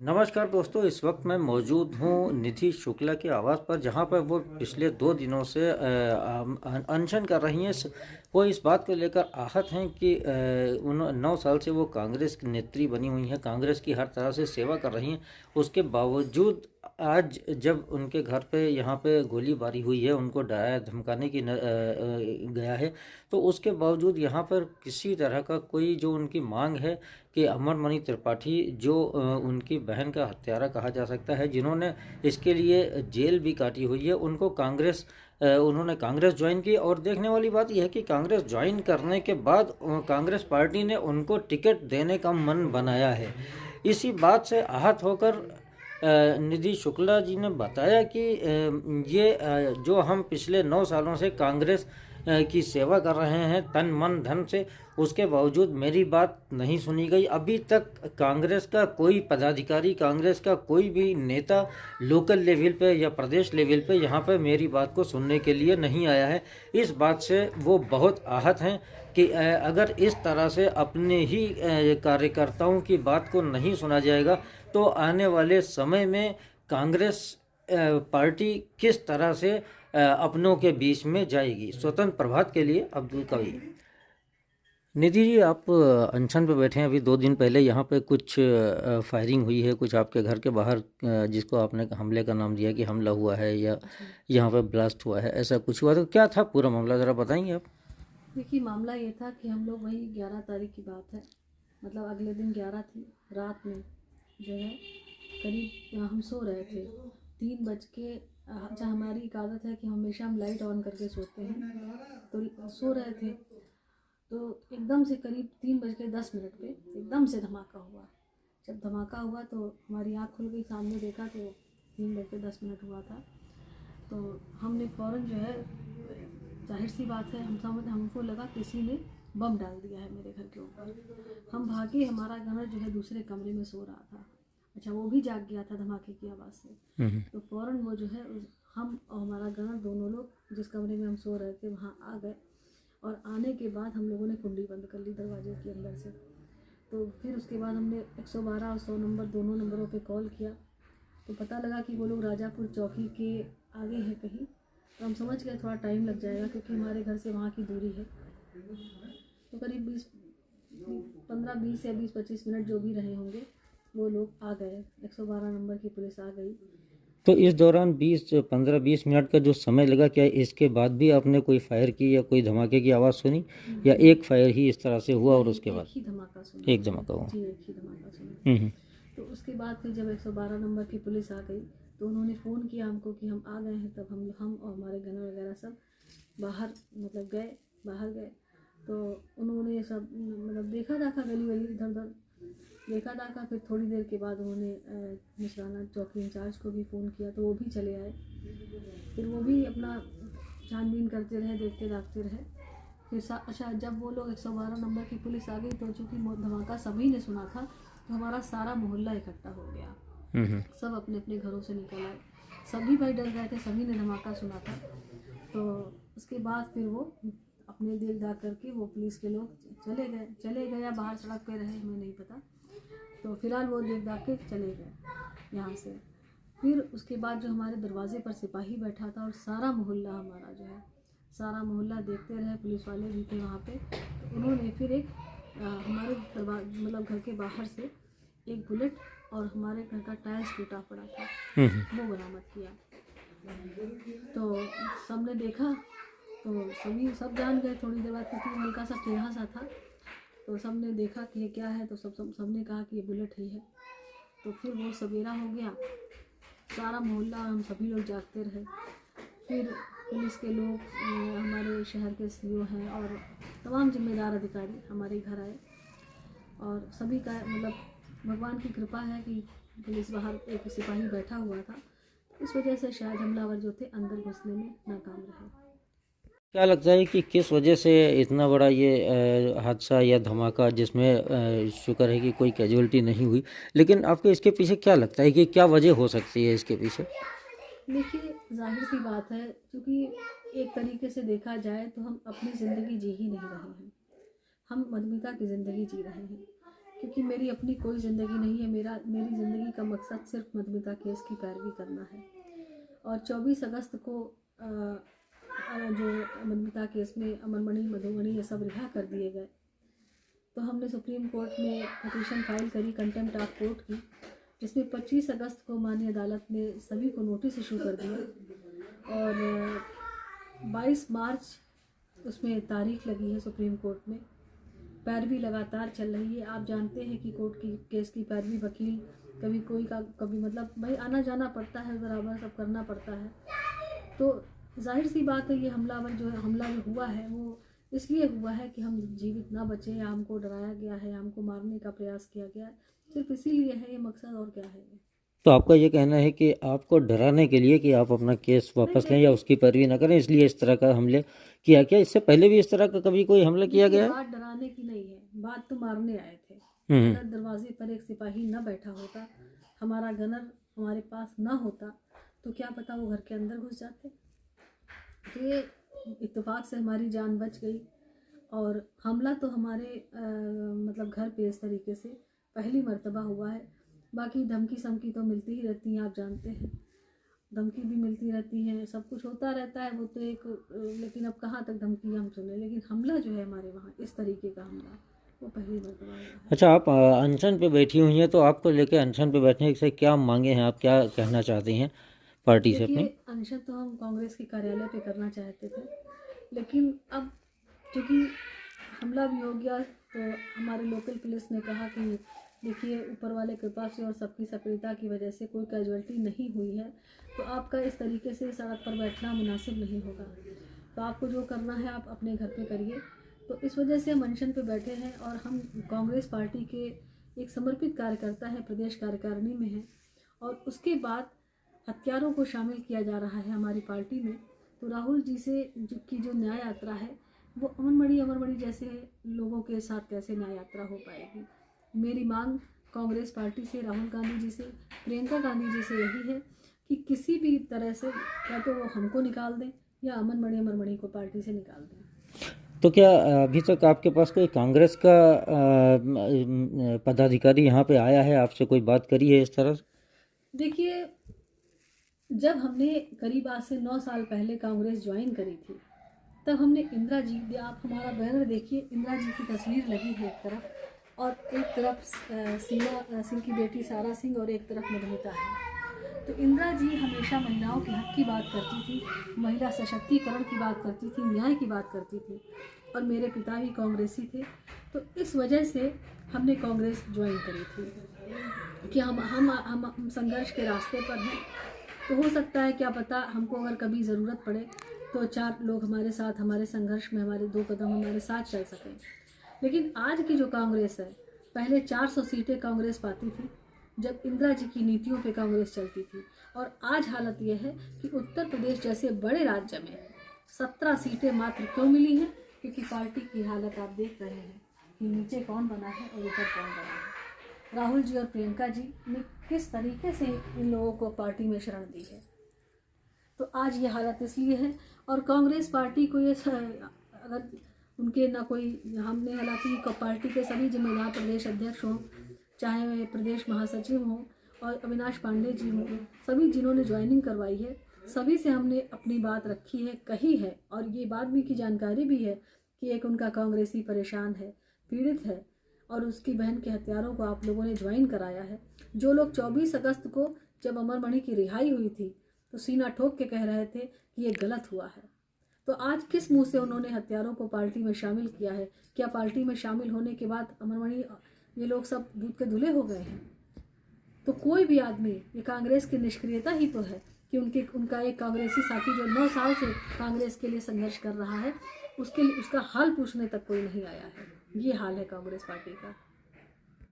नमस्कार दोस्तों, इस वक्त मैं मौजूद हूँ निधि शुक्ला के आवास पर, जहाँ पर वो पिछले 2 दिनों से अनशन कर रही हैं। वो इस बात को लेकर आहत हैं कि उन 9 साल से वो कांग्रेस की नेत्री बनी हुई हैं, कांग्रेस की हर तरह से सेवा कर रही हैं। उसके बावजूद आज जब उनके घर पे यहाँ पे गोलीबारी हुई है, उनको डराया धमकाने की गया है, तो उसके बावजूद यहाँ पर किसी तरह का कोई जो उनकी मांग है कि अमरमणि त्रिपाठी, जो उनकी बहन का हत्यारा कहा जा सकता है, जिन्होंने इसके लिए जेल भी काटी हुई है, उनको उन्होंने कांग्रेस ज्वाइन की। और देखने वाली बात यह है कि कांग्रेस ज्वाइन करने के बाद कांग्रेस पार्टी ने उनको टिकट देने का मन बनाया है। इसी बात से आहत होकर निधि शुक्ला जी ने बताया कि ये जो हम पिछले 9 सालों से कांग्रेस की सेवा कर रहे हैं तन मन धन से, उसके बावजूद मेरी बात नहीं सुनी गई। अभी तक कांग्रेस का कोई पदाधिकारी, कांग्रेस का कोई भी नेता लोकल लेवल पे या प्रदेश लेवल पे यहाँ पे मेरी बात को सुनने के लिए नहीं आया है। इस बात से वो बहुत आहत हैं कि अगर इस तरह से अपने ही कार्यकर्ताओं की बात को नहीं सुना जाएगा तो आने वाले समय में कांग्रेस पार्टी किस तरह से अपनों के बीच में जाएगी। स्वतंत्र प्रभात के लिए अब्दुल कवी। निधि जी, आप अनशन पे बैठे हैं। अभी 2 दिन पहले यहाँ पे कुछ फायरिंग हुई है, कुछ आपके घर के बाहर, जिसको आपने हमले का नाम दिया कि हमला हुआ है या यहाँ पे ब्लास्ट हुआ है, ऐसा कुछ हुआ। तो क्या था पूरा मामला, ज़रा बताएंगे आप? देखिए, मामला ये था कि हम लोग वही 11 तारीख की बात है, मतलब अगले दिन 11 थी, रात में जो है करीब हम सो रहे थे 3 बज के। अच्छा, हमारी एक आदत है कि हमेशा हम लाइट ऑन करके सोते हैं, तो सो रहे थे तो एकदम से करीब 3:10 पे एकदम से धमाका हुआ। जब धमाका हुआ तो हमारी आँख खुल गई, सामने देखा तो 3:10 हुआ था। तो हमने फ़ौरन जो है, जाहिर सी बात है, हमको लगा किसी ने बम डाल दिया है मेरे घर के ऊपर। हम भागे, हमारा गनर जो है दूसरे कमरे में सो रहा था। अच्छा, वो भी जाग गया था धमाके की आवाज़ से। तो फ़ौरन वो जो है, हम और हमारा गनर दोनों लोग जिस कमरे में हम सो रहे थे वहाँ आ गए। और आने के बाद हम लोगों ने कुंडी बंद कर ली दरवाजे के अंदर से। तो फिर उसके बाद हमने 112 और 100 नंबर दोनों नंबरों पे कॉल किया। तो पता लगा कि वो लोग राजापुर चौकी के आगे हैं कहीं। तो हम समझ गए थोड़ा टाइम लग जाएगा, क्योंकि हमारे घर से वहाँ की दूरी है। तो करीब 15-20 या 20-25 मिनट जो भी रहे होंगे, वो लोग आ गए। 112 नंबर की पुलिस आ गई। तो इस दौरान 15-20 मिनट का जो समय लगा, क्या इसके बाद भी आपने कोई फायर की या कोई धमाके की आवाज़ सुनी, या एक फायर ही इस तरह से हुआ और उसके बाद? एक ही धमाका सुना। एक धमाका हुआ। जी, एक ही धमाका सुना। हम्म। तो उसके बाद फिर जब 112 नंबर की पुलिस आ गई तो उन्होंने फ़ोन किया हमको कि हम आ गए हैं। तब हम और हमारे गनर वगैरह सब बाहर, मतलब बाहर गए। तो उन्होंने सब मतलब देखा दाखा, गली वली इधर उधर देखा दाखा। फिर थोड़ी देर के बाद उन्होंने मिश्राना चौकी इंचार्ज को भी फ़ोन किया, तो वो भी चले आए। फिर वो भी अपना छानबीन करते रहे, देखते दाखते रहे। फिर अच्छा, जब वो लोग 112 नंबर की पुलिस आ गई तो चूँकि धमाका सभी ने सुना था, तो हमारा सारा मोहल्ला इकट्ठा हो गया। सब अपने अपने घरों से निकल आए। सभी भाई डर गए थे, सभी ने धमाका सुना था। तो उसके बाद फिर वो अपने देख दाख करके वो पुलिस के लोग चले गए या बाहर सड़क पे रहे, हमें नहीं पता। तो फिलहाल वो देख दाख के चले गए यहाँ से। फिर उसके बाद जो हमारे दरवाजे पर सिपाही बैठा था, और सारा मोहल्ला हमारा जो है, सारा मोहल्ला देखते रहे, पुलिस वाले भी थे वहाँ पे। तो उन्होंने फिर एक हमारे मतलब घर के बाहर से एक बुलेट और हमारे घर का टायर्स टूटा पड़ा था, वो बरामद किया। तो सबने देखा तो सब जान गए थोड़ी देर बाद, क्योंकि हल्का सा टेढ़ा सा था। तो सबने देखा कि ये क्या है, तो सबने कहा कि ये बुलेट ही है। तो फिर वो सवेरा हो गया, सारा मोहल्ला और हम सभी लोग जागते रहे। फिर पुलिस के लोग, हमारे शहर के सीओ हैं और तमाम जिम्मेदार अधिकारी हमारे घर आए। और सभी का मतलब भगवान की कृपा है कि पुलिस बाहर एक सिपाही बैठा हुआ था, इस वजह से शायद हमलावर जो थे अंदर घुसने में नाकाम रहे। क्या लगता है कि किस वजह से इतना बड़ा ये हादसा या धमाका, जिसमें शुक्र है कि कोई कैजुअल्टी नहीं हुई, लेकिन आपको इसके पीछे क्या लगता है कि क्या वजह हो सकती है इसके पीछे? देखिए, जाहिर सी बात है, क्योंकि एक तरीके से देखा जाए तो हम अपनी ज़िंदगी जी ही नहीं रहे हैं, हम मधुमिता की ज़िंदगी जी रहे हैं। क्योंकि मेरी अपनी कोई ज़िंदगी नहीं है। मेरी ज़िंदगी का मकसद सिर्फ मधुमिता केस की पैरवी करना है। और 24 अगस्त को जो मधुमिता केस में अमरमणि, मधुमणि ये सब रिहा कर दिए गए, तो हमने सुप्रीम कोर्ट में पिटीशन फाइल करी कंटेम्प्ट ऑफ कोर्ट की, जिसमें 25 अगस्त को माननीय अदालत ने सभी को नोटिस इशू कर दिया और 22 मार्च उसमें तारीख लगी है सुप्रीम कोर्ट में। पैरवी लगातार चल रही है। आप जानते हैं कि कोर्ट की केस की पैरवी वकील कभी कोई का कभी मतलब भाई आना जाना पड़ता है, बराबर सब करना पड़ता है। तो जाहिर सी बात है ये हमला जो हुआ है वो इसलिए हुआ है कि हम जीवित ना बचें, या हमको डराया गया है, हमको मारने का प्रयास किया गया है, सिर्फ इसीलिए है ये मकसद, और क्या है। तो आपका ये कहना है कि आपको डराने के लिए कि आप अपना केस वापस लें या उसकी पैरवी न करें, इसलिए इस तरह का हमले किया? क्या इससे पहले भी इस तरह का कभी कोई हमला किया गया है? बात डराने की नहीं है, बात तो मारने आए थे। अगर दरवाजे पर एक सिपाही न बैठा होता, हमारा गनर हमारे पास ना होता, तो क्या पता वो घर के अंदर घुस जाते। ये इत्तेफाक से हमारी जान बच गई। और हमला तो हमारे मतलब घर पे इस तरीके से पहली मर्तबा हुआ है। बाकी धमकी समकी तो मिलती ही रहती हैं, आप जानते हैं, धमकी भी मिलती रहती है, सब कुछ होता रहता है, वो तो एक, लेकिन अब कहाँ तक धमकी हम सुने। लेकिन हमला जो है हमारे वहाँ इस तरीके का हमला वो पहली मर्तबा हुआ है। अच्छा, आप अनशन पे बैठी हुई हैं, तो आपको लेके अनशन पे बैठने से क्या मांगे हैं, आप क्या कहना चाहती हैं पार्टी से अपनी? अनशन तो हम कांग्रेस के कार्यालय पे करना चाहते थे, लेकिन अब चूँकि हमला भी हो गया तो हमारे लोकल पुलिस ने कहा कि देखिए ऊपर वाले कृपा से और सबकी सक्रियता की वजह से कोई कैजुअल्टी नहीं हुई है, तो आपका इस तरीके से सड़क पर बैठना मुनासिब नहीं होगा, तो आपको जो करना है आप अपने घर पे करिए। तो इस वजह से हम अनशन पे बैठे हैं और हम कांग्रेस पार्टी के एक समर्पित कार्यकर्ता है, प्रदेश कार्यकारिणी में है, और उसके बाद हत्यारों को शामिल किया जा रहा है हमारी पार्टी में। तो राहुल जी से की जो न्याय यात्रा है वो अमरमणि जैसे लोगों के साथ कैसे न्याय यात्रा हो पाएगी। मेरी मांग कांग्रेस पार्टी से, राहुल गांधी जी से, प्रियंका गांधी जी से यही है कि किसी भी तरह से या तो वो हमको निकाल दें या अमरमणि को पार्टी से निकाल दें। तो क्या अभी तक आपके पास कोई कांग्रेस का पदाधिकारी यहाँ पे आया है, आपसे कोई बात करी है इस तरह? देखिए, जब हमने करीब आज से 9 साल पहले कांग्रेस ज्वाइन करी थी, तब हमने इंदिरा जी, आप हमारा बैनर देखिए, इंदिरा जी की तस्वीर लगी है एक तरफ, और एक तरफ सीमा सिंह की बेटी सारा सिंह और एक तरफ मधुमिता है। तो इंदिरा जी हमेशा महिलाओं के हक की बात करती थी, महिला सशक्तिकरण की बात करती थी, न्याय की बात करती थी, और मेरे पिता भी कांग्रेसी थे। तो इस वजह से हमने कांग्रेस ज्वाइन करी थी कि हम संघर्ष के रास्ते पर हैं। तो हो सकता है क्या पता हमको अगर कभी ज़रूरत पड़े तो 4 लोग हमारे साथ, हमारे संघर्ष में हमारे 2 कदम हमारे साथ चल सकें। लेकिन आज की जो कांग्रेस है, पहले 400 सीटें कांग्रेस पाती थी जब इंदिरा जी की नीतियों पे कांग्रेस चलती थी, और आज हालत यह है कि उत्तर प्रदेश जैसे बड़े राज्य में 17 सीटें मात्र क्यों मिली हैं? क्योंकि पार्टी की हालत आप देख रहे हैं कि नीचे कौन बना है और ऊपर कौन बना है। राहुल जी और प्रियंका जी ने किस तरीके से इन लोगों को पार्टी में शरण दी है। तो आज ये हालत इसलिए है, और कांग्रेस पार्टी को ये अगर उनके ना कोई, हमने हालांकि पार्टी के सभी जिम्मेदार प्रदेश अध्यक्ष हों, चाहे प्रदेश महासचिव हों और अविनाश पांडे जी हों, सभी जिन्होंने ज्वाइनिंग करवाई है, सभी से हमने अपनी बात रखी है, कही है, और ये बात भी की जानकारी भी है कि एक उनका कांग्रेसी परेशान है, पीड़ित है, और उसकी बहन के हत्यारों को आप लोगों ने ज्वाइन कराया है। जो लोग 24 अगस्त को जब अमरमणि की रिहाई हुई थी तो सीना ठोक के कह रहे थे कि ये गलत हुआ है, तो आज किस मुंह से उन्होंने हत्यारों को पार्टी में शामिल किया है? क्या पार्टी में शामिल होने के बाद अमरमणि ये लोग सब दूध के धुले हो गए हैं? तो कोई भी आदमी, ये कांग्रेस की निष्क्रियता ही तो है कि उनका एक कांग्रेसी साथी जो 9 साल से कांग्रेस के लिए संघर्ष कर रहा है, उसका हाल पूछने तक कोई नहीं आया है। ये हाल है कांग्रेस पार्टी का।